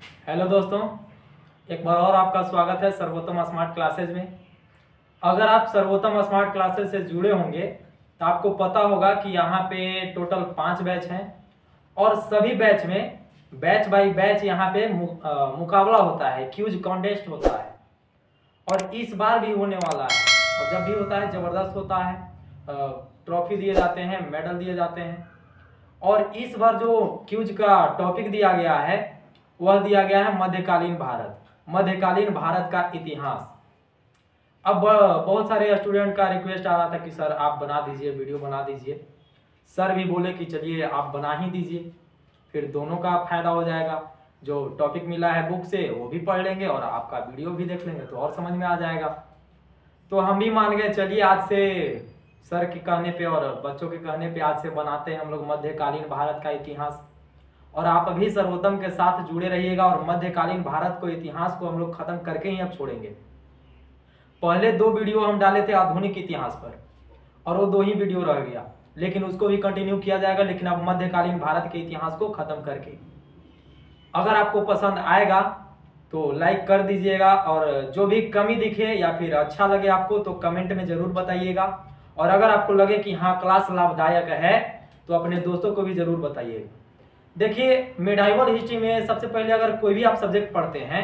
Hello दोस्तों, एक बार और आपका स्वागत है सर्वोत्तम स्मार्ट क्लासेज में। अगर आप सर्वोत्तम स्मार्ट क्लासेज से जुड़े होंगे तो आपको पता होगा कि यहाँ पे टोटल 5 बैच हैं और सभी बैच में बैच बाय बैच यहाँ पे मुकाबला होता है, क्यूज कॉन्टेस्ट होता है और इस बार भी होने वाला है। और जब भी होता है ज़बरदस्त होता है, ट्रॉफी दिए जाते हैं, मेडल दिए जाते हैं। और इस बार जो क्यूज का टॉपिक दिया गया है वह दिया गया है मध्यकालीन भारत का इतिहास। अब बहुत सारे स्टूडेंट का रिक्वेस्ट आ रहा था कि सर आप बना दीजिए, वीडियो बना दीजिए। सर भी बोले कि चलिए आप बना ही दीजिए, फिर दोनों का फायदा हो जाएगा। जो टॉपिक मिला है बुक से वो भी पढ़ लेंगे और आपका वीडियो भी देख लेंगे तो और समझ में आ जाएगा। तो हम भी मान गए, चलिए आज से सर के कहने पे और बच्चों के कहने पे आज से बनाते हैं हम लोग मध्यकालीन भारत का इतिहास। और आप अभी सर्वोत्तम के साथ जुड़े रहिएगा और मध्यकालीन भारत को इतिहास को हम लोग खत्म करके ही अब छोड़ेंगे। पहले 2 वीडियो हम डाले थे आधुनिक इतिहास पर और वो 2 ही वीडियो रह गया, लेकिन उसको भी कंटिन्यू किया जाएगा, लेकिन अब मध्यकालीन भारत के इतिहास को खत्म करके। अगर आपको पसंद आएगा तो लाइक कर दीजिएगा और जो भी कमी दिखे या फिर अच्छा लगे आपको तो कमेंट में जरूर बताइएगा। और अगर आपको लगे कि हाँ क्लास लाभदायक है तो अपने दोस्तों को भी जरूर बताइएगा। देखिए, मेडाइवल हिस्ट्री में सबसे पहले अगर कोई भी आप सब्जेक्ट पढ़ते हैं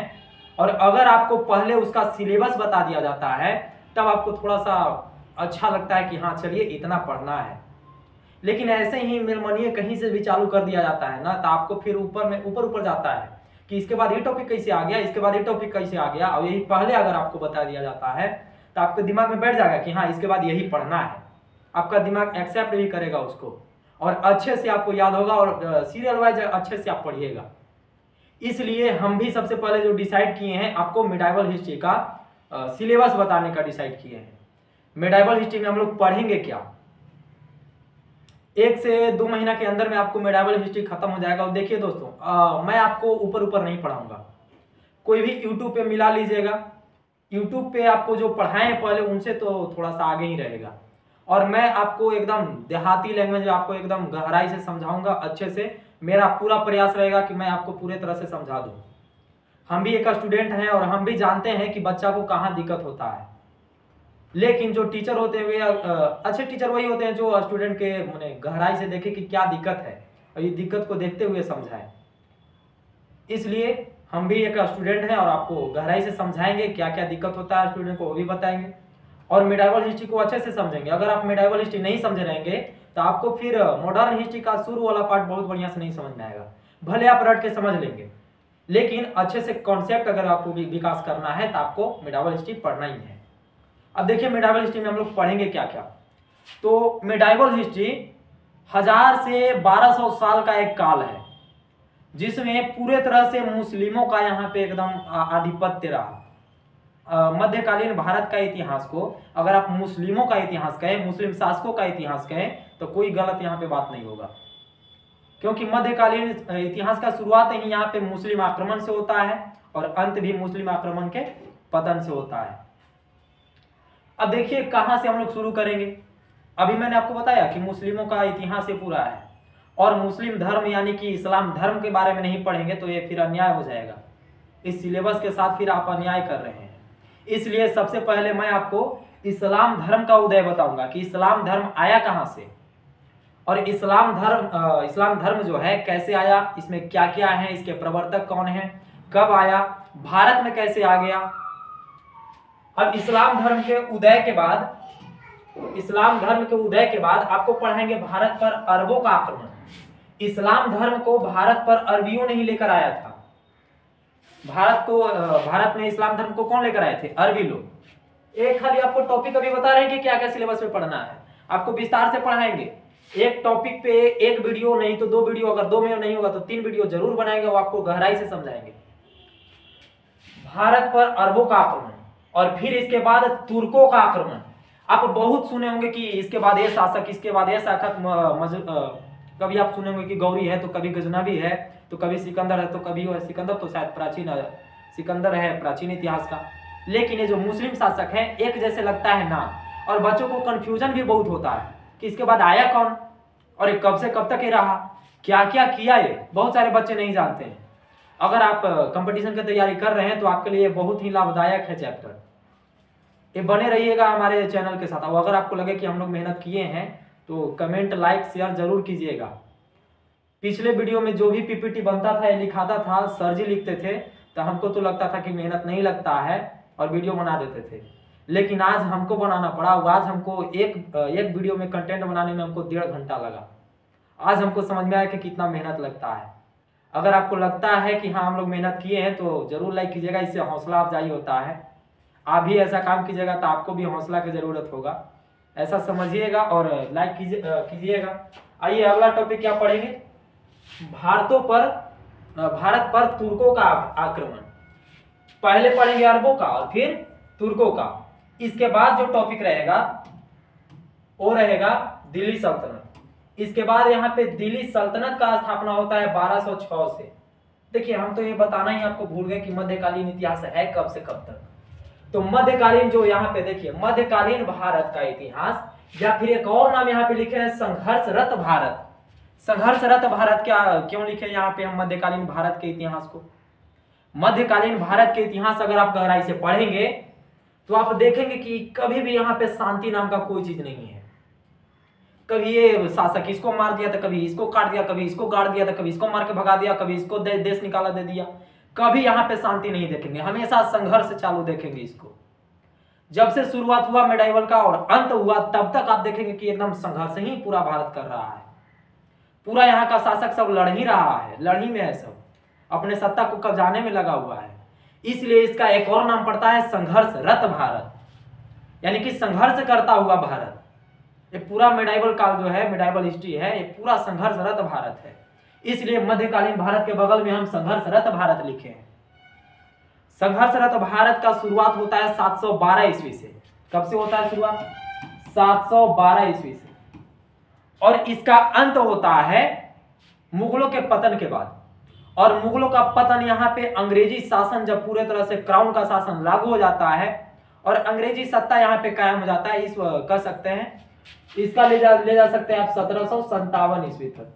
और अगर आपको पहले उसका सिलेबस बता दिया जाता है तब आपको थोड़ा सा अच्छा लगता है कि हाँ चलिए इतना पढ़ना है। लेकिन ऐसे ही मेलमनिए कहीं से भी चालू कर दिया जाता है ना, तो आपको फिर ऊपर जाता है कि इसके बाद ये टॉपिक कैसे आ गया, इसके बाद ये टॉपिक कैसे आ गया। और यही पहले अगर आपको बता दिया जाता है तो आपके दिमाग में बैठ जाएगा कि हाँ इसके बाद यही पढ़ना है। आपका दिमाग एक्सेप्ट भी करेगा उसको और अच्छे से आपको याद होगा और सीरियल वाइज अच्छे से आप पढ़िएगा। इसलिए हम भी सबसे पहले जो डिसाइड किए हैं आपको मेडाइवल हिस्ट्री का सिलेबस बताने का डिसाइड किए हैं। मेडाइवल हिस्ट्री में हम लोग पढ़ेंगे क्या, 1 से 2 महीना के अंदर में आपको मेडाइवल हिस्ट्री खत्म हो जाएगा। और देखिए दोस्तों, मैं आपको ऊपर नहीं पढ़ाऊंगा, कोई भी यूट्यूब पे मिला लीजिएगा। यूट्यूब पे आपको जो पढ़ाएं पहले उनसे तो थोड़ा सा आगे ही रहेगा और मैं आपको एकदम देहाती लैंग्वेज में आपको एकदम गहराई से समझाऊंगा अच्छे से। मेरा पूरा प्रयास रहेगा कि मैं आपको पूरे तरह से समझा दूं। हम भी एक स्टूडेंट हैं और हम भी जानते हैं कि बच्चा को कहाँ दिक्कत होता है, लेकिन जो टीचर होते हैं वे अच्छे टीचर वही होते हैं जो स्टूडेंट के माने गहराई से देखे कि क्या दिक्कत है और ये दिक्कत को देखते हुए समझाएं। इसलिए हम भी एक स्टूडेंट हैं और आपको गहराई से समझाएंगे, क्या क्या दिक्कत होता है स्टूडेंट को वो भी बताएंगे और मेडाइवल हिस्ट्री को अच्छे से समझेंगे। अगर आप मेडाइवल हिस्ट्री नहीं समझे रहेंगे तो आपको फिर मॉडर्न हिस्ट्री का शुरू वाला पार्ट बहुत बढ़िया से नहीं समझ में आएगा। भले आप रट के समझ लेंगे, लेकिन अच्छे से कॉन्सेप्ट अगर आपको विकास करना है तो आपको मेडाइवल हिस्ट्री पढ़ना ही है। अब देखिए मेडाइवल हिस्ट्री में हम लोग पढ़ेंगे क्या क्या। तो मेडाइवल हिस्ट्री 1000 से 1200 साल का एक काल है जिसमें पूरे तरह से मुस्लिमों का यहाँ पे एकदम आधिपत्य रहा। मध्यकालीन भारत का इतिहास को अगर आप मुस्लिमों का इतिहास कहें, मुस्लिम शासकों का इतिहास कहें तो कोई गलत यहाँ पे बात नहीं होगा, क्योंकि मध्यकालीन इतिहास का शुरुआत ही यहाँ पे मुस्लिम आक्रमण से होता है और अंत भी मुस्लिम आक्रमण के पतन से होता है। अब देखिए कहां से हम लोग शुरू करेंगे। अभी मैंने आपको बताया कि मुस्लिमों का इतिहास ये पूरा है और मुस्लिम धर्म यानी कि इस्लाम धर्म के बारे में नहीं पढ़ेंगे तो ये फिर अन्याय हो जाएगा। इस सिलेबस के साथ फिर आप अन्याय कर रहे हैं। इसलिए सबसे पहले मैं आपको इस्लाम धर्म का उदय बताऊंगा कि इस्लाम धर्म आया कहां से और इस्लाम धर्म जो है कैसे आया, इसमें क्या क्या है, इसके प्रवर्तक कौन है, कब आया, भारत में कैसे आ गया। अब इस्लाम धर्म के उदय के बाद आपको पढ़ाएंगे भारत पर अरबों का आक्रमण। इस्लाम धर्म को भारत पर अरबियों ने ही लेकर आया था। भारत में इस्लाम धर्म को कौन लेकर आए थे? अरबी लोग। एक खाली आपको टॉपिक अभी बता रहे हैं कि क्या क्या सिलेबस में पढ़ना है, आपको विस्तार से पढ़ाएंगे। एक टॉपिक पे एक वीडियो नहीं तो 2 वीडियो, अगर 2 में नहीं होगा तो 3 वीडियो जरूर बनाएंगे, वो आपको गहराई से समझाएंगे। भारत पर अरबों का आक्रमण और फिर इसके बाद तुर्कों का आक्रमण। आप बहुत सुने होंगे कि इसके बाद ये शासक, इसके बाद ये शासक, कभी आप सुने होंगे कि गौरी है तो कभी गजनवी है तो कभी सिकंदर है तो कभी वो है सिकंदर, तो शायद सिकंदर है प्राचीन इतिहास का। लेकिन ये जो मुस्लिम शासक है एक जैसे लगता है नाम और बच्चों को कंफ्यूजन भी बहुत होता है कि इसके बाद आया कौन और ये कब से कब तक ये रहा, क्या क्या किया, ये बहुत सारे बच्चे नहीं जानते हैं। अगर आप कंपटीशन की तैयारी कर रहे हैं तो आपके लिए बहुत ही लाभदायक है चैप्टर। ये बने रहिएगा हमारे चैनल के साथ। और अगर आपको लगे कि हम लोग मेहनत किए हैं तो कमेंट लाइक शेयर जरूर कीजिएगा। पिछले वीडियो में जो भी पीपीटी बनता था या लिखाता था सर जी लिखते थे, तो हमको तो लगता था कि मेहनत नहीं लगता है और वीडियो बना देते थे, लेकिन आज हमको बनाना पड़ा। आज हमको एक वीडियो में कंटेंट बनाने में हमको 1.5 घंटा लगा। आज हमको समझ में आया कि कितना मेहनत लगता है। अगर आपको लगता है कि हाँ हम लोग मेहनत किए हैं तो जरूर लाइक कीजिएगा, इससे हौसला अफजाई होता है। आप भी ऐसा काम कीजिएगा तो आपको भी हौसला की जरूरत होगा, ऐसा समझिएगा और लाइक कीजिएगा। आइए अगला टॉपिक क्या पढ़ेंगे, भारत पर तुर्कों का आक्रमण। पहले पढ़ेंगे अरबों का और फिर तुर्कों का। इसके बाद जो टॉपिक रहेगा वो रहेगा दिल्ली सल्तनत। इसके बाद यहाँ पे दिल्ली सल्तनत का स्थापना होता है 1206 से। देखिए हम तो ये बताना ही आपको भूल गए कि मध्यकालीन इतिहास है कब से कब तक। तो मध्यकालीन जो यहाँ पे देखिए मध्यकालीन भारत का इतिहास, या फिर एक और नाम यहाँ पे लिखे हैं संघर्षरत भारत। संघर्षरत भारत क्या क्यों लिखे यहाँ पे हम मध्यकालीन भारत के इतिहास को? मध्यकालीन भारत के इतिहास अगर आप गहराई से पढ़ेंगे तो आप देखेंगे कि कभी भी यहाँ पे शांति नाम का कोई चीज नहीं है। कभी ये शासक इसको मार दिया था, कभी इसको काट दिया, कभी इसको गाड़ दिया था, कभी इसको मार के भगा दिया, कभी इसको देश निकाला दे दिया। कभी यहाँ पे शांति नहीं देखेंगे, हमेशा संघर्ष चालू देखेंगे इसको। जब से शुरुआत हुआ मेडाइवल का और अंत हुआ तब तक आप देखेंगे कि एकदम संघर्ष ही पूरा भारत कर रहा है। पूरा यहाँ का शासक सब लड़ ही रहा है, लड़ ही में है, सब अपने सत्ता को कब्जाने में लगा हुआ है। इसलिए इसका एक और नाम पड़ता है संघर्षरत भारत, यानी कि संघर्ष करता हुआ भारत। ये पूरा मेडाइवल काल जो है, मेडाइवल हिस्ट्री है, ये पूरा संघर्षरत भारत है। इसलिए मध्यकालीन भारत के बगल में हम संघर्षरत भारत लिखे हैं। संघर्षरत भारत का शुरुआत होता है 712 ईस्वी से। कब से होता है शुरुआत? 712 ईस्वी से। और इसका अंत होता है मुगलों के पतन के बाद। और मुगलों का पतन यहाँ पे अंग्रेजी शासन जब पूरे तरह से क्राउन का शासन लागू हो जाता है और अंग्रेजी सत्ता यहाँ पे कायम हो जाता है, इस कह सकते हैं इसका ले जा सकते हैं आप 1757 ईस्वी तक।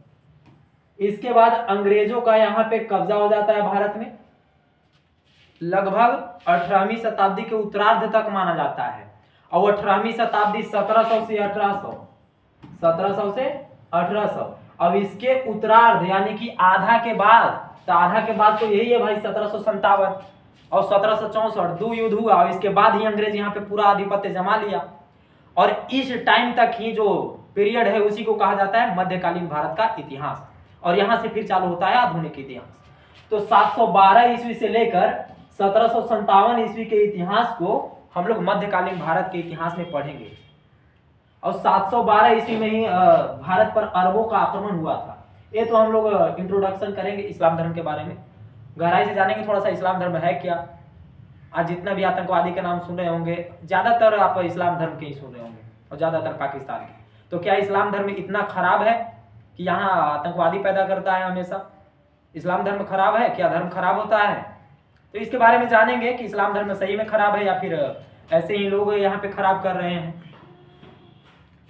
इसके बाद अंग्रेजों का यहाँ पे कब्जा हो जाता है भारत में। लगभग 18वीं शताब्दी के उत्तरार्ध तक माना जाता है। और 18वीं शताब्दी 1700 से 1800 अब इसके उत्तरार्ध यानी कि आधा के बाद, तो आधा के बाद तो यही है भाई 1757 और 1764 दो युद्ध हुआ और इसके बाद ही अंग्रेज यहाँ पे पूरा आधिपत्य जमा लिया। और इस टाइम तक ही जो पीरियड है उसी को कहा जाता है मध्यकालीन भारत का इतिहास। और यहाँ से फिर चालू होता है आधुनिक इतिहास। तो 712 ईस्वी से लेकर 1757 ईस्वी के इतिहास को हम लोग मध्यकालीन भारत के इतिहास में पढ़ेंगे। और 712 ईस्वी में ही भारत पर अरबों का आक्रमण हुआ था। ये तो हम लोग इंट्रोडक्शन करेंगे इस्लाम धर्म के बारे में, गहराई से जानेंगे थोड़ा सा इस्लाम धर्म है क्या। आज जितना भी आतंकवादी के नाम सुन रहे होंगे ज्यादातर आप इस्लाम धर्म के ही सुन रहे होंगे और ज्यादातर पाकिस्तान के। तो क्या इस्लाम धर्म इतना खराब है कि यहाँ आतंकवादी पैदा करता है हमेशा? इस्लाम धर्म खराब है क्या? धर्म खराब होता है? तो इसके बारे में जानेंगे कि इस्लाम धर्म सही में खराब है या फिर ऐसे ही लोग यहाँ पे खराब कर रहे हैं।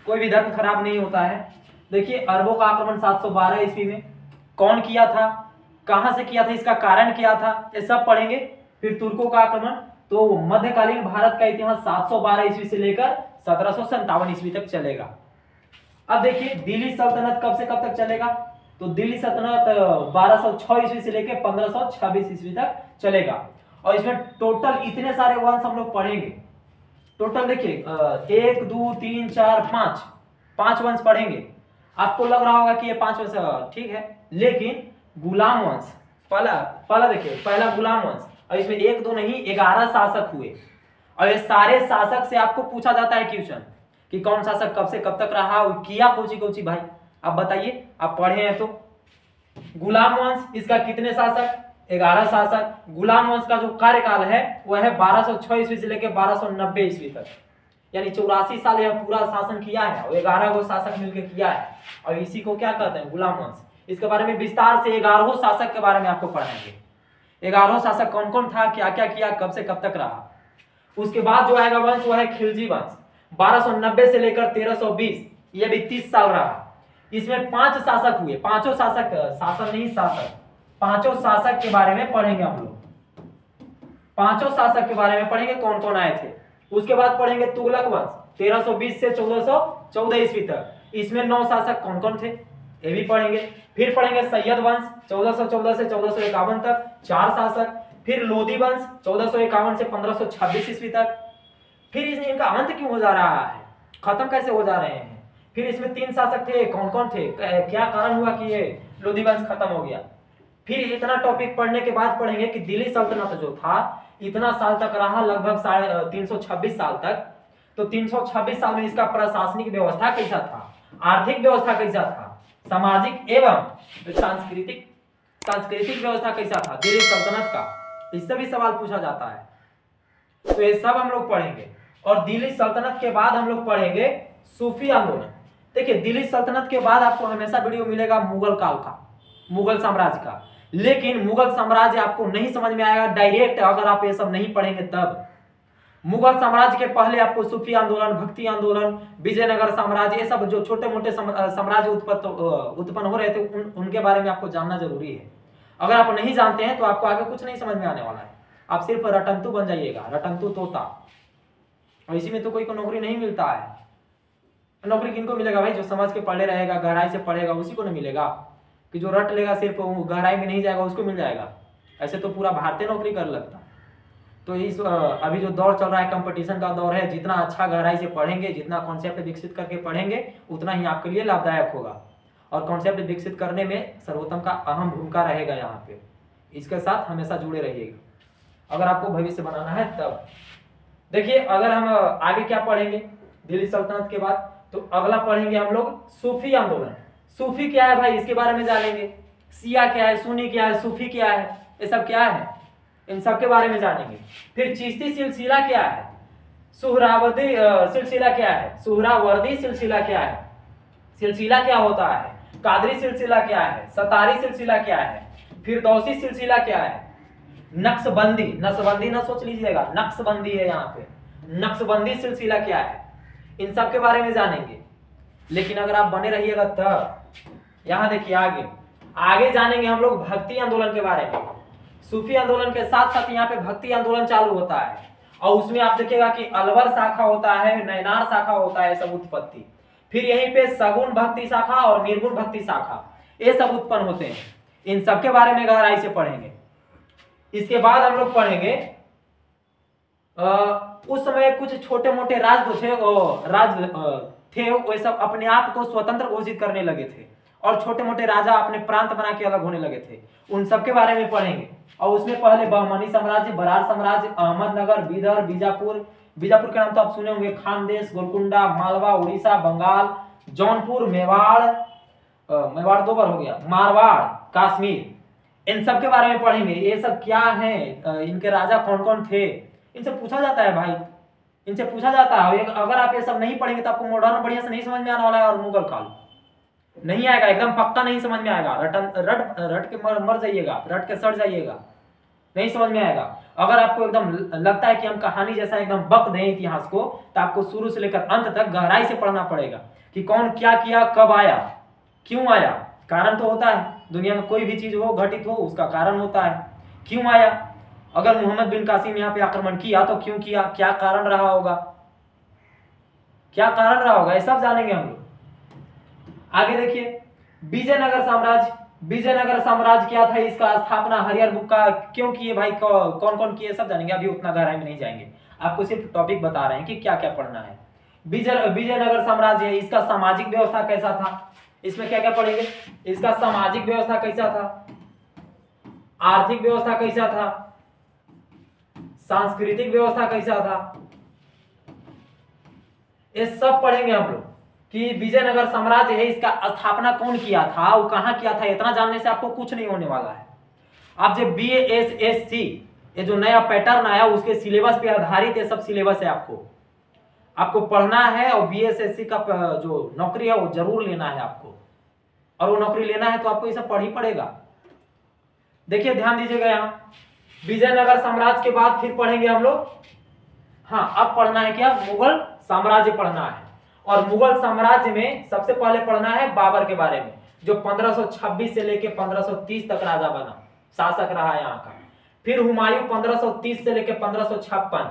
कोई भी धर्म खराब नहीं होता है। देखिए अरबों का आक्रमण 712 ईस्वी में कौन किया था, कहां से किया था, इसका कारण क्या था, ये सब पढ़ेंगे। फिर तुर्कों का आक्रमण। तो मध्यकालीन भारत का इतिहास 712 ईस्वी से लेकर 1757 ईस्वी तक चलेगा। अब देखिए दिल्ली सल्तनत कब से कब तक चलेगा? तो दिल्ली सल्तनत 1206 ईस्वी से लेकर 1526 ईस्वी तक चलेगा। और इसमें टोटल इतने सारे वंश हम लोग पढ़ेंगे। टोटल देखिए 1 2 3 4 5 वंश पढ़ेंगे। आपको लग रहा होगा कि ये 5 वंश ठीक है, लेकिन गुलाम वंश पहला देखिए, पहला गुलाम वंश। और इसमें 1 2 नहीं 11 शासक हुए। और ये सारे शासक से आपको पूछा जाता है क्वेश्चन कि कौन शासक कब से कब तक रहा और किया कोची भाई, आप बताइए, आप पढ़े हैं तो। गुलाम वंश इसका कितने शासक? 11 शासक। गुलाम वंश का जो कार्यकाल है वह है 1206 ईस्वी से लेकर 1290 ईस्वी तक, यानी 84 साल यह पूरा शासन किया है और 11 गो शासक मिलकर किया है। और इसी को क्या कहते हैं? गुलाम वंश। इसके बारे में विस्तार से 11 शासक के बारे में आपको पढ़ाएंगे। 11 शासक कौन कौन था, क्या क्या किया, कब से कब तक रहा। उसके बाद जो आएगा वंश वह है खिलजी वंश, 1290 से लेकर 1320, यह भी 30 साल रहा। इसमें 5 शासक हुए। पांचों शासक शासन नहीं शासक, पांचों शासक के बारे में पढ़ेंगे हम लोग। पांचों शासक के बारे में पढ़ेंगे कौन कौन आए थे। उसके बाद पढ़ेंगे तुगलक वंश 1320 से 1414 ईस्वी तक, इसमें 9 शासक कौन कौन थे ये भी पढ़ेंगे। फिर पढ़ेंगे सैयद वंश 1414 से 1451 तक, 4 शासक। फिर लोधी वंश 1451 से 1526 ईस्वी तक। फिर इनका अंत क्यों हो जा रहा है, खत्म कैसे हो जा रहे हैं। फिर इसमें 3 शासक थे, कौन कौन थे, क्या कारण हुआ कि ये लोधी वंश खत्म हो गया। फिर इतना टॉपिक पढ़ने के बाद पढ़ेंगे कि दिल्ली सल्तनत जो था इतना साल तक रहा, लगभग 326 साल तक। तो 326 साल में इसका प्रशासनिक व्यवस्था कैसा था, आर्थिक व्यवस्था कैसा था, सामाजिक एवं सांस्कृतिक व्यवस्था कैसा था दिल्ली सल्तनत का, इससे भी सवाल पूछा जाता है। तो ये सब हम लोग पढ़ेंगे। और दिल्ली सल्तनत के बाद हम लोग पढ़ेंगे सूफी आंदोलन। देखिए दिल्ली सल्तनत के बाद आपको हमेशा वीडियो मिलेगा मुगल काल का, मुगल साम्राज्य का, लेकिन मुगल साम्राज्य आपको नहीं समझ में आएगा डायरेक्ट अगर आप ये सब नहीं पढ़ेंगे तब। मुगल साम्राज्य के पहले आपको सूफी आंदोलन, भक्ति आंदोलन, विजयनगर साम्राज्य, ये सब जो छोटे मोटे साम्राज्य उत्पन्न हो रहे थे उनके बारे में आपको जानना जरूरी है। अगर आप नहीं जानते हैं तो आपको आगे कुछ नहीं समझ में आने वाला है, आप सिर्फ रटंतु बन जाइएगा, रटंतु तोता। और इसी में तो कोई को नौकरी नहीं मिलता है। नौकरी किनको मिलेगा भाई, जो समझ के पढ़े रहेगा, गहराई से पढ़ेगा, उसी को नहीं मिलेगा। कि जो रट लेगा सिर्फ गहराई में नहीं जाएगा उसको मिल जाएगा। ऐसे तो पूरा भारतीय नौकरी कर लगता। तो इस अभी जो दौर चल रहा है, कंपटीशन का दौर है, जितना अच्छा गहराई से पढ़ेंगे, जितना कॉन्सेप्ट विकसित करके पढ़ेंगे उतना ही आपके लिए लाभदायक होगा। और कॉन्सेप्ट विकसित करने में सर्वोत्तम का अहम भूमिका रहेगा यहाँ पे। इसके साथ हमेशा जुड़े रहिएगा अगर आपको भविष्य बनाना है तब। देखिए अगर हम आगे क्या पढ़ेंगे दिल्ली सल्तनत के बाद, तो अगला पढ़ेंगे हम लोग सूफी आंदोलन। सूफी क्या है भाई इसके बारे में जानेंगे। शिया क्या है, सुन्नी क्या है, सूफी क्या है, ये सब क्या है, इन सब के बारे में जानेंगे। फिर चिश्ती सिलसिला क्या है, सुहरावर्दी सिलसिला क्या है, सुहरावर्दी सिलसिला क्या है, सिलसिला क्या होता है, कादरी सिलसिला क्या है, सतारी सिलसिला क्या है, फिरदौसी सिलसिला क्या है, नक्शबंदी, नक्शबंदी ना सोच लीजिएगा, नक्शबंदी है यहाँ पे, नक्शबंदी सिलसिला क्या है, इन सब के बारे में जानेंगे। लेकिन अगर आप बने रहिएगा तब। यहाँ देखिए आगे आगे जानेंगे हम लोग भक्ति आंदोलन के बारे में। सूफी आंदोलन के साथ साथ यहाँ पे भक्ति आंदोलन चालू होता है, और उसमें आप देखिएगा कि अलवर शाखा होता है, नैनार शाखा होता है, सब उत्पत्ति। फिर यहीं पे सगुण भक्ति शाखा और निर्गुण भक्ति शाखा, ये सब उत्पन्न होते हैं। इन सब के बारे में गहराई से पढ़ेंगे। इसके बाद हम लोग पढ़ेंगे उस समय कुछ छोटे मोटे राज थे, वे सब अपने आप को स्वतंत्र घोषित करने लगे थे, और छोटे मोटे राजा अपने प्रांत बना के अलग होने लगे थे। उन सब के बारे में पढ़ेंगे। और उसमें पहले बहमनी साम्राज्य, बरार साम्राज्य, अहमदनगर, बीदर, बीजापुर, बीजापुर के नाम तो आप सुने होंगे, खानदेश, गोलकुंडा, मालवा, उड़ीसा, बंगाल, जौनपुर, मेवाड़, मेवाड़ 2 बार हो गया, मारवाड़, कश्मीर, इन सब के बारे में पढ़ेंगे। ये सब क्या है, इनके राजा कौन कौन थे, इनसे पूछा जाता है भाई, इनसे पूछा जाता है। अगर आप ये सब नहीं पढ़ेंगे तो आपको मॉडर्न बढ़िया से नहीं समझ में आने वाला है, और मुगल काल नहीं आएगा, एकदम पक्का नहीं समझ में आएगा। रट के मर जाइएगा, रट के सड़ जाइएगा, नहीं समझ में आएगा। अगर आपको एकदम लगता है कि हम कहानी जैसा एकदम बक दें इतिहास को, तो आपको शुरू से लेकर अंत तक गहराई से पढ़ना पड़ेगा कि कौन क्या किया, कब आया, क्यों आया। कारण तो होता है, दुनिया में कोई भी चीज हो घटित हो उसका कारण होता है, क्यों आया। अगर मोहम्मद बिन कासिम यहाँ पे आक्रमण किया तो क्यों किया, क्या कारण रहा होगा, क्या कारण रहा होगा, ये सब जानेंगे हम लोग। आगे देखिए विजयनगर साम्राज्य। विजयनगर साम्राज्य क्या था, इसका स्थापना हरिहर बुक का क्यों किए भाई, कौन कौन किए, सब जानेंगे। अभी उतना गहराई में नहीं जाएंगे, आपको सिर्फ टॉपिक बता रहे हैं कि क्या क्या पढ़ना है। विजयनगर साम्राज्य है, इसका सामाजिक व्यवस्था कैसा था, इसमें क्या क्या पढ़ेंगे। इसका सामाजिक व्यवस्था कैसा था, आर्थिक व्यवस्था कैसा था, सांस्कृतिक व्यवस्था कैसा था, ये सब पढ़ेंगे हम लोग। कि विजयनगर साम्राज्य है, इसका स्थापना कौन किया था, वो कहां किया था, इतना जानने से आपको कुछ नहीं होने वाला है। आप जब BASSC ये जो नया पैटर्न आया उसके सिलेबस पे आधारित ये सब सिलेबस है, आपको पढ़ना है। और BASSC का जो नौकरी है वो जरूर लेना है आपको, और वो नौकरी लेना है तो आपको ये सब पढ़ ही पड़ेगा। देखिए ध्यान दीजिएगा, यहाँ विजयनगर साम्राज्य के बाद फिर पढ़ेंगे हम लोग, हाँ अब पढ़ना है क्या, मुगल साम्राज्य पढ़ना है। और मुगल साम्राज्य में सबसे पहले पढ़ना है बाबर के बारे में, जो 1526 से लेके 1530 तक राजा बना। शासक रहा यहाँ का। फिर हुमायूं 1530 से लेकर 1556,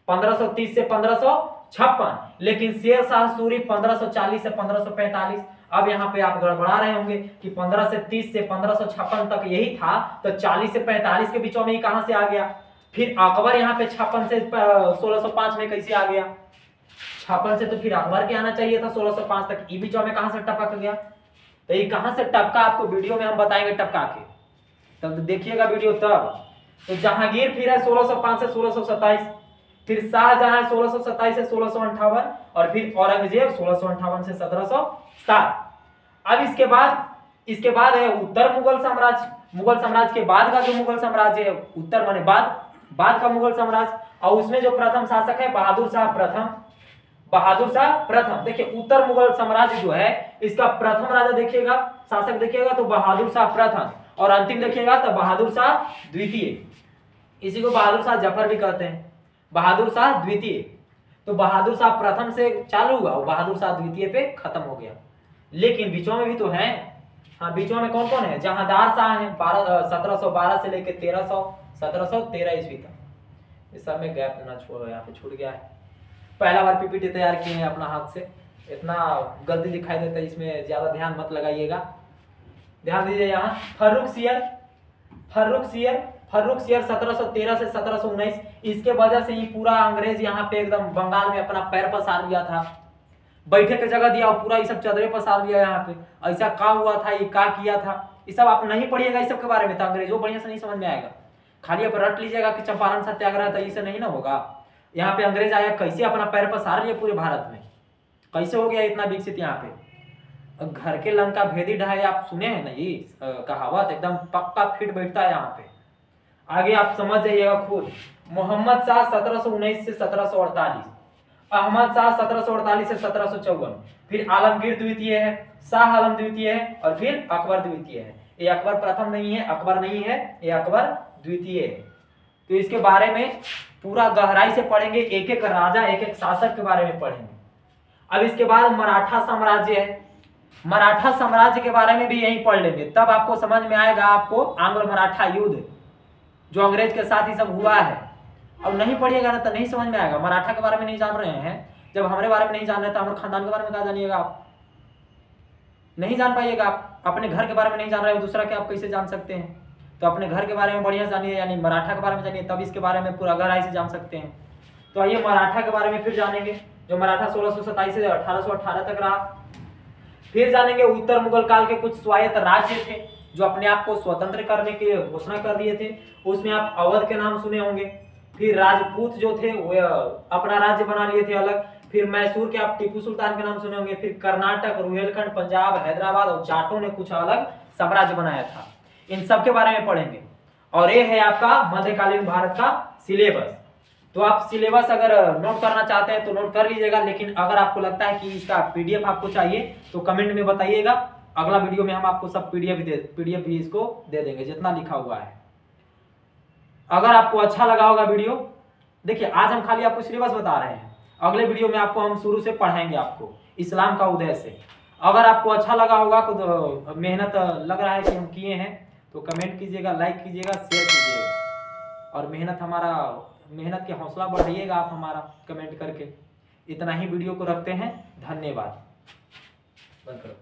1530 से 1556, लेकिन शेर शाह सूरी 1540 से 1545। अब यहाँ पे आप गड़बड़ा रहे होंगे कि 15 से 30 से 1556 तक यही था, तो 40 से 45 के बीचों में ही कहां से आ गया? फिर अकबर यहाँ पे 56 से 1605 में कैसे आ गया? 56 से तो फिर अकबर के आना चाहिए था 1605 तक, ये बीचों में कहां से टपक गया? तो ये कहां से टपका आपको वीडियो में हम बताएंगे टपका के, तब तो देखिएगा वीडियो तब। तो जहांगीर फिर है 1605 से 1627, फिर शाहजहां 1627 से 1658, और फिर औरंगजेब 1658 से 1707। अब इसके बाद है उत्तर मुगल साम्राज्य। मुगल साम्राज्य के बाद का जो मुगल साम्राज्य है, उत्तर माने बाद का मुगल साम्राज्य, और उसमें जो प्रथम शासक है बहादुर शाह प्रथम। देखिए उत्तर मुगल साम्राज्य जो है इसका प्रथम राजा देखिएगा, शासक देखिएगा तो बहादुर शाह प्रथम, और अंतिम देखिएगा तो बहादुर शाह द्वितीय। इसी को बहादुर शाह जफर भी कहते हैं, बहादुर शाह द्वितीय। तो बहादुर शाह प्रथम से चालू हुआ और बहादुर शाह द्वितीय पे खत्म हो गया। लेकिन बीचों में भी तो है, हाँ बीचों में कौन कौन है? जहांदार शाह है 1712 से लेकर 1713 ईस्वी तक। इस सब में गैप ना छोड़ो, यहाँ पे छूट गया है। पहला बार पीपीटी तैयार किए हैं अपना हाथ से, इतना गलती दिखाई देता है, इसमें ज्यादा ध्यान मत लगाइएगा। ध्यान दीजिए यहाँ फर्रुख सियर 1713 से 1719, इसके वजह से ही पूरा अंग्रेज यहाँ पे एकदम बंगाल में अपना पैर पसार लिया था, बैठे के जगह दिया और पूरा ये सब चदरे पसार लिया यहाँ पे। ऐसा का हुआ था, ये का किया था, ये सब आप नहीं पढ़िएगा इस सब के बारे में तो अंग्रेजों बढ़िया से नहीं समझ में आएगा। खाली आप रट लीजिएगा कि चंपारण सत्याग्रह था, इसे नहीं ना होगा। यहाँ पे अंग्रेज आया, कैसे अपना पैर पसार लिया पूरे भारत में, कैसे हो गया इतना विकसित यहाँ पे। घर के लंका भेदी ढाई, आप सुने हैं ना ये कहावत, एकदम पक्का फिट बैठता है यहाँ पे। आगे आप समझ जाइएगा खुद। मोहम्मद शाह 1719 से 1748, अहमद शाह 1748 से 1754, फिर आलमगीर द्वितीय है, शाह आलम द्वितीय है, और फिर अकबर द्वितीय है। ये अकबर प्रथम नहीं है, अकबर नहीं है, ये अकबर द्वितीय है। तो इसके बारे में पूरा गहराई से पढ़ेंगे, एक एक राजा एक एक शासक के बारे में पढ़ेंगे। अब इसके बाद मराठा साम्राज्य है, मराठा साम्राज्य के बारे में भी यही पढ़ लेंगे, तब आपको समझ में आएगा आपको आंग्ल मराठा युद्ध जो अंग्रेज के साथ ही सब हुआ है। अब नहीं पढ़िएगा ना तो नहीं समझ में आएगा। मराठा के बारे में नहीं जान रहे हैं, जब हमारे बारे में नहीं जान रहे तो हमारे खानदान के बारे में क्या जानिएगा आप? नहीं जान पाइएगा। आप अपने घर के बारे में नहीं जान रहे हो, दूसरा के आप कैसे जान सकते हैं? तो अपने घर के बारे में बढ़िया जानिए, यानी मराठा के बारे में जानिए, तब इसके बारे में पूरा गहराई से जान सकते हैं। तो आइए मराठा के बारे में फिर जानेंगे, जो मराठा 1627 से 1818 तक रहा। फिर जानेंगे उत्तर मुगल काल के कुछ स्वायत्त राज्य थे जो अपने आप को स्वतंत्र करने की घोषणा कर दिए थे। उसमें आप अवध के नाम सुने होंगे। फिर राजपूत जो थे वो अपना राज्य बना लिए थे अलग। फिर मैसूर के आप टीपू सुल्तान के नाम सुने होंगे। फिर कर्नाटक, रुहेलखंड, पंजाब, हैदराबाद और जाटों ने कुछ अलग साम्राज्य बनाया था। इन सब के बारे में पढ़ेंगे। और ये है आपका मध्यकालीन भारत का सिलेबस। तो आप सिलेबस अगर नोट करना चाहते हैं तो नोट कर लीजिएगा, लेकिन अगर आपको लगता है कि इसका पीडीएफ आपको चाहिए तो कमेंट में बताइएगा। अगला वीडियो में हम आपको सब पीडीएफ भी इसको दे देंगे जितना लिखा हुआ है। अगर आपको अच्छा लगा होगा वीडियो, देखिए आज हम खाली आपको सिलेबस बता रहे हैं, अगले वीडियो में आपको हम शुरू से पढ़ाएंगे आपको इस्लाम का उदय से। अगर आपको अच्छा लगा होगा तो मेहनत लग रहा है कि हम किए हैं तो कमेंट कीजिएगा, लाइक कीजिएगा, शेयर कीजिएगा, और मेहनत के हौसला बढ़ाइएगा आप हमारा कमेंट करके। इतना ही वीडियो को रखते हैं, धन्यवाद। बंद करो।